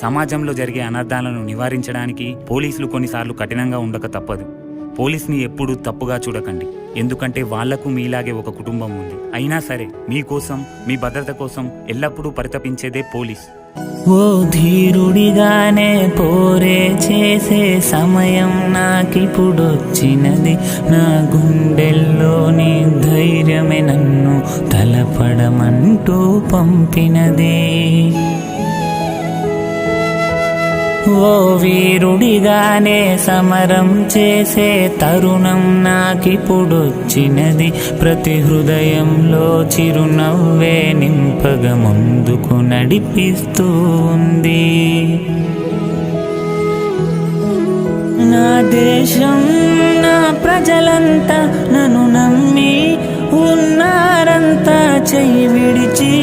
సమాజంలో జరిగే అనర్థాలను నివారించడానికి పోలీసులు కొన్నిసార్లు కఠినంగా ఉండక తప్పదు. పోలీస్ని ఎప్పుడూ తప్పుగా చూడకండి, ఎందుకంటే వాళ్లకు మీలాగే ఒక కుటుంబం ఉంది. అయినా సరే మీకోసం, మీ భద్రత కోసం ఎల్లప్పుడూ పరితపించేదే పోలీస్. ఓ ధీరుడిగానే పోరే చేసే సమయం నాకిప్పుడొచ్చినది. నా గుండెల్లోని ధైర్యమే నన్ను తలపడమంటూ పంపినది. ఓ వీరుడిగానే సమరం చేసే తరుణం నాకిప్పుడొచ్చినది. ప్రతి హృదయంలో చిరునవ్వే నింపగా ముందుకు నడిపిస్తూ ఉంది. నా దేశం, నా ప్రజలంతా నన్ను నమ్మి ఉన్నారంతా, చెయ్యి విడిచి